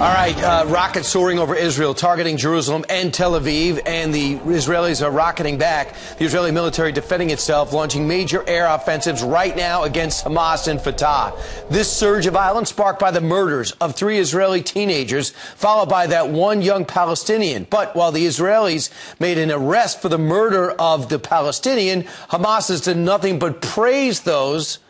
All right, rockets soaring over Israel, targeting Jerusalem and Tel Aviv, and the Israelis are rocketing back. The Israeli military defending itself, launching major air offensives right now against Hamas and Fatah. This surge of violence sparked by the murders of 3 Israeli teenagers, followed by that one young Palestinian. But while the Israelis made an arrest for the murder of the Palestinian, Hamas has done nothing but praise those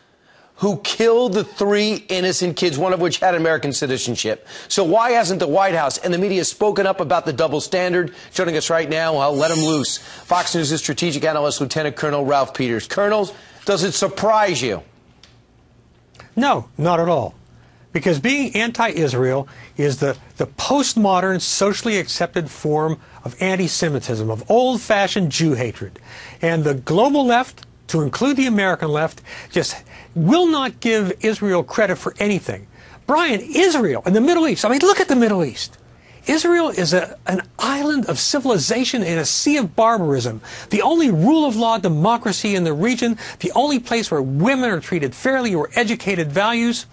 who killed the 3 innocent kids, one of which had American citizenship. So why hasn't the White House and the media spoken up about the double standard? Joining us right now, I'll let him loose. Fox News' strategic analyst, Lieutenant Colonel Ralph Peters. Colonel, does it surprise you? No, not at all. Because being anti-Israel is the postmodern, socially accepted form of anti-Semitism, of old-fashioned Jew hatred. And the global left, to include the American left, just will not give Israel credit for anything. Brian, Israel and the Middle East, I mean, look at the Middle East. Israel is an island of civilization in a sea of barbarism. The only rule of law democracy in the region, the only place where women are treated fairly or educated values.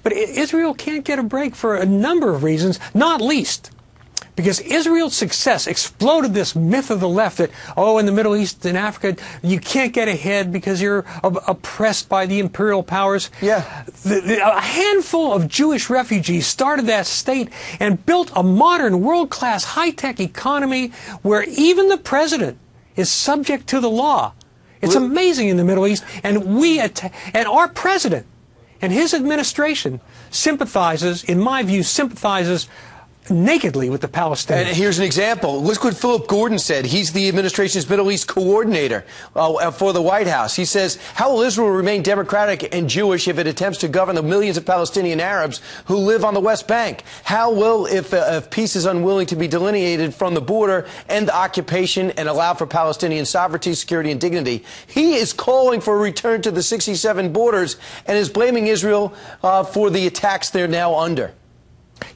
But Israel can't get a break for a number of reasons, not least because Israel's success exploded this myth of the left that, oh, in the Middle East and Africa, you can't get ahead because you're oppressed by the imperial powers. Yeah. A handful of Jewish refugees started that state and built a modern, world-class, high-tech economy where even the president is subject to the law. It's amazing in the Middle East, and and our president and his administration sympathizes, in my view, sympathizes nakedly with the Palestinians. And here's an example. Look what Philip Gordon said. He's the administration's Middle East coordinator for the White House. He says, how will Israel remain democratic and Jewish if it attempts to govern the millions of Palestinian Arabs who live on the West Bank? How will, if peace is unwilling to be delineated from the border, end the occupation and allow for Palestinian sovereignty, security, and dignity? He is calling for a return to the 67 borders and is blaming Israel for the attacks they're now under.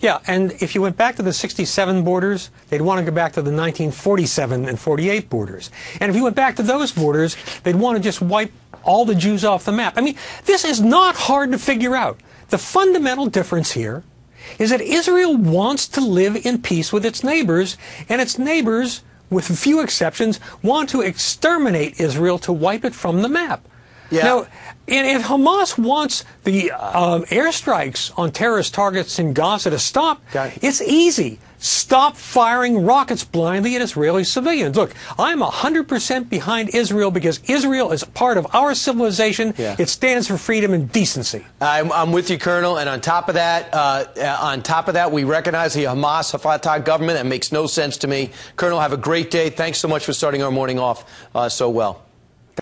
Yeah, and if you went back to the 67 borders, they'd want to go back to the 1947 and 48 borders. And if you went back to those borders, they'd want to just wipe all the Jews off the map. I mean, this is not hard to figure out. The fundamental difference here is that Israel wants to live in peace with its neighbors, and its neighbors, with few exceptions, want to exterminate Israel to wipe it from the map. Yeah. Now, and if Hamas wants the airstrikes on terrorist targets in Gaza to stop, it's easy. Stop firing rockets blindly at Israeli civilians. Look, I'm 100% behind Israel because Israel is part of our civilization. Yeah. It stands for freedom and decency. I'm with you, Colonel. And on top of that, we recognize the Hamas-Fatah government. That makes no sense to me. Colonel, have a great day. Thanks so much for starting our morning off so well.